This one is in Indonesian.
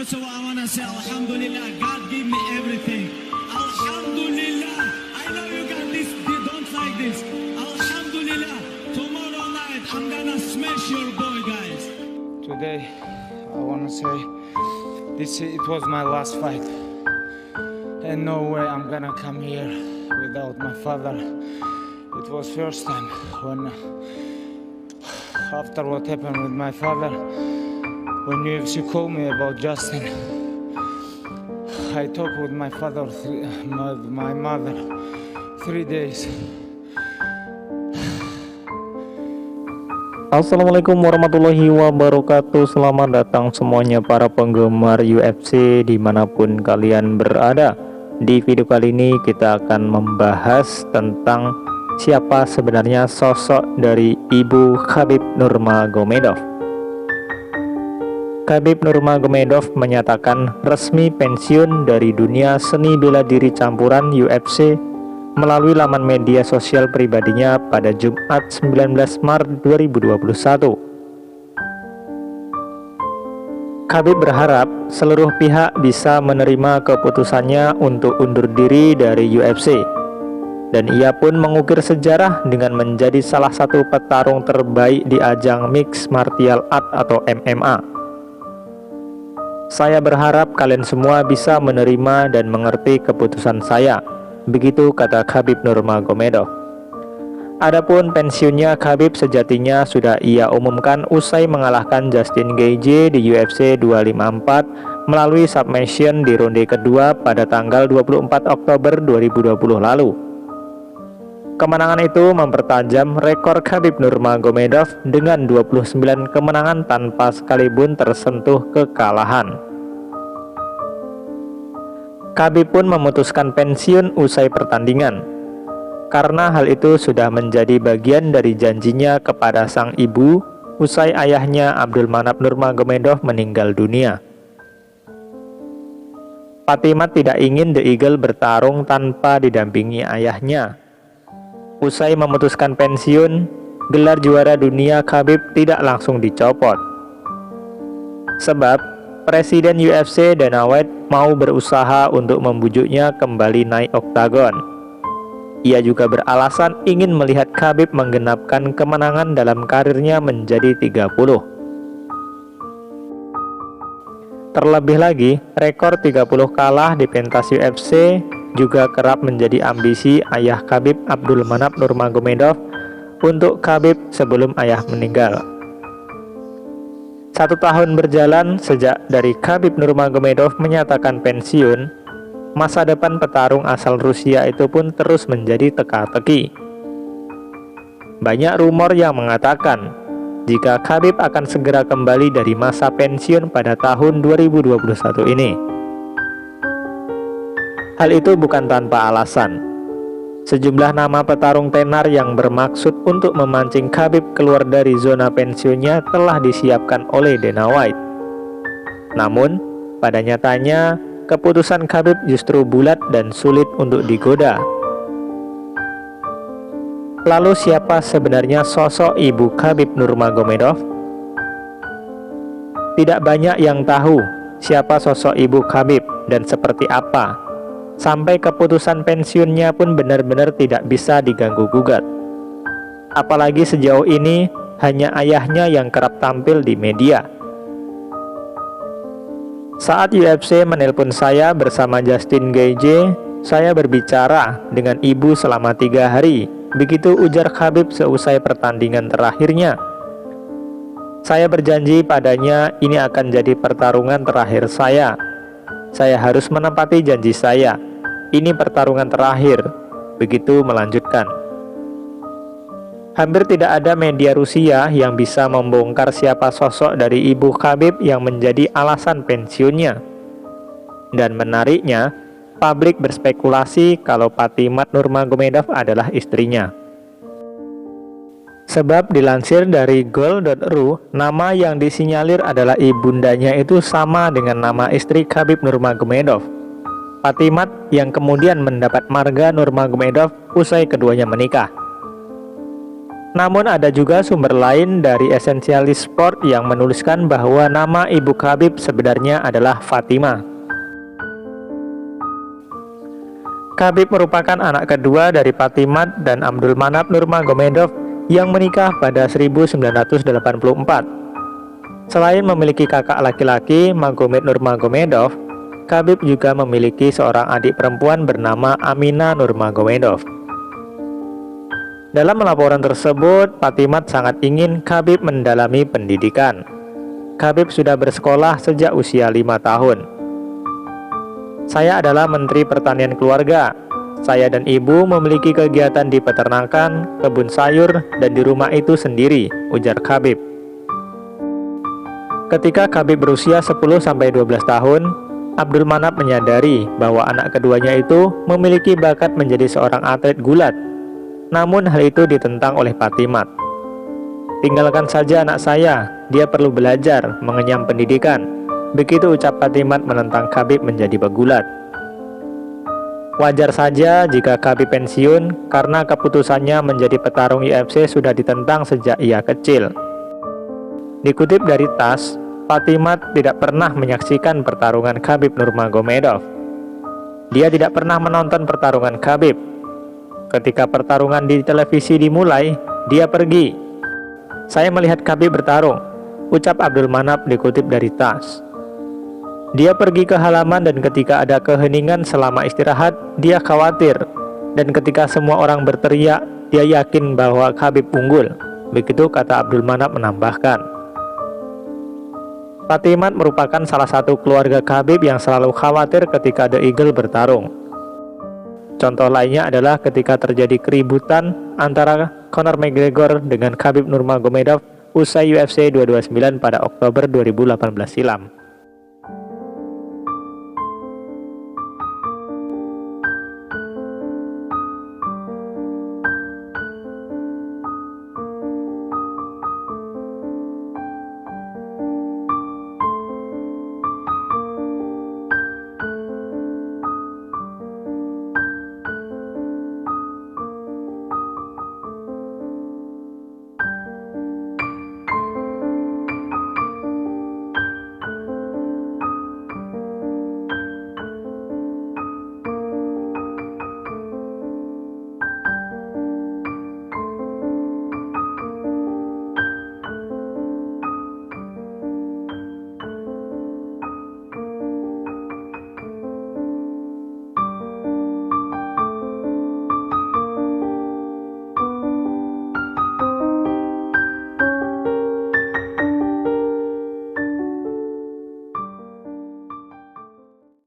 First of all, I want to say Alhamdulillah, God gave me everything. Alhamdulillah. I know you got this, you don't like this. Alhamdulillah. Tomorrow night, I'm gonna smash your boy, guys. Today, I want to say it was my last fight. And no way I'm gonna come here without my father. It was first time when, after what happened with my father, when UFC called me about Justin, I talked with my father, my mother, 3 days. Assalamualaikum warahmatullahi wabarakatuh. Selamat datang semuanya para penggemar UFC dimanapun kalian berada. Di video kali ini kita akan membahas tentang siapa sebenarnya sosok dari ibu Khabib Nurmagomedov. Khabib Nurmagomedov menyatakan resmi pensiun dari dunia seni bela diri campuran UFC melalui laman media sosial pribadinya pada Jumat 19 Maret 2021. Khabib berharap seluruh pihak bisa menerima keputusannya untuk undur diri dari UFC, dan ia pun mengukir sejarah dengan menjadi salah satu petarung terbaik di ajang Mixed Martial Art atau MMA. Saya berharap kalian semua bisa menerima dan mengerti keputusan saya. Begitu kata Khabib Nurmagomedov. Adapun pensiunnya Khabib sejatinya sudah ia umumkan usai mengalahkan Justin Gaethje di UFC 254 melalui submission di ronde kedua pada tanggal 24 Oktober 2020 lalu. Kemenangan itu mempertajam rekor Khabib Nurmagomedov dengan 29 kemenangan tanpa sekalipun tersentuh kekalahan. Khabib pun memutuskan pensiun usai pertandingan, karena hal itu sudah menjadi bagian dari janjinya kepada sang ibu usai ayahnya Abdulmanap Nurmagomedov meninggal dunia. Patimat tidak ingin The Eagle bertarung tanpa didampingi ayahnya. Usai memutuskan pensiun, gelar juara dunia Khabib tidak langsung dicopot. Sebab Presiden UFC Dana White mau berusaha untuk membujuknya kembali naik oktagon. Ia juga beralasan ingin melihat Khabib menggenapkan kemenangan dalam karirnya menjadi 30. Terlebih lagi, rekor 30 kalah di pentas UFC juga kerap menjadi ambisi ayah Khabib Abdulmanap Nurmagomedov untuk Khabib sebelum ayah meninggal. 1 tahun berjalan sejak dari Khabib Nurmagomedov menyatakan pensiun, masa depan petarung asal Rusia itu pun terus menjadi teka-teki. Banyak rumor yang mengatakan jika Khabib akan segera kembali dari masa pensiun pada tahun 2021 ini. Hal itu bukan tanpa alasan. Sejumlah nama petarung tenar yang bermaksud untuk memancing Khabib keluar dari zona pensiunnya telah disiapkan oleh Dana White. Namun, pada nyatanya, keputusan Khabib justru bulat dan sulit untuk digoda. Lalu siapa sebenarnya sosok ibu Khabib Nurmagomedov? Tidak banyak yang tahu siapa sosok ibu Khabib dan seperti apa. Sampai keputusan pensiunnya pun benar-benar tidak bisa diganggu-gugat. Apalagi sejauh ini hanya ayahnya yang kerap tampil di media. Saat UFC menelpon saya bersama Justin Gaethje, saya berbicara dengan ibu selama 3 hari. Begitu ujar Khabib seusai pertandingan terakhirnya. Saya berjanji padanya ini akan jadi pertarungan terakhir saya. Saya harus menepati janji saya. Ini pertarungan terakhir, begitu melanjutkan. Hampir tidak ada media Rusia yang bisa membongkar siapa sosok dari ibu Khabib yang menjadi alasan pensiunnya. Dan menariknya, publik berspekulasi kalau Patimat Nurmagomedov adalah istrinya. Sebab dilansir dari Goal.ru, nama yang disinyalir adalah ibundanya itu sama dengan nama istri Khabib Nurmagomedov, Patimat, yang kemudian mendapat marga Nurmagomedov usai keduanya menikah. Namun ada juga sumber lain dari Essentialist Sport yang menuliskan bahwa nama ibu Khabib sebenarnya adalah Fatima. Khabib merupakan anak kedua dari Patimat dan Abdulmanap Nurmagomedov yang menikah pada 1984. Selain memiliki kakak laki-laki, Magomed Nurmagomedov, Khabib juga memiliki seorang adik perempuan bernama Amina Nurmagomedov. Dalam laporan tersebut, Patimat sangat ingin Khabib mendalami pendidikan. Khabib sudah bersekolah sejak usia 5 tahun. Saya adalah Menteri Pertanian Keluarga. Saya dan ibu memiliki kegiatan di peternakan, kebun sayur, dan di rumah itu sendiri, ujar Khabib. Ketika Khabib berusia 10-12 tahun, Abdulmanap menyadari bahwa anak keduanya itu memiliki bakat menjadi seorang atlet gulat. Namun hal itu ditentang oleh Patimat. Tinggalkan saja anak saya, dia perlu belajar, mengenyam pendidikan. Begitu ucap Patimat menentang Khabib menjadi pegulat. Wajar saja jika Khabib pensiun karena keputusannya menjadi petarung UFC sudah ditentang sejak ia kecil. Dikutip dari TASS, Patimat tidak pernah menyaksikan pertarungan Khabib Nurmagomedov. Dia tidak pernah menonton pertarungan Khabib. Ketika pertarungan di televisi dimulai, dia pergi. Saya melihat Khabib bertarung, ucap Abdulmanap dikutip dari TASS. Dia pergi ke halaman dan ketika ada keheningan selama istirahat, dia khawatir. Dan ketika semua orang berteriak, dia yakin bahwa Khabib unggul. Begitu kata Abdulmanap menambahkan. Patimat merupakan salah satu keluarga Khabib yang selalu khawatir ketika The Eagle bertarung. Contoh lainnya adalah ketika terjadi keributan antara Conor McGregor dengan Khabib Nurmagomedov usai UFC 229 pada Oktober 2018 silam.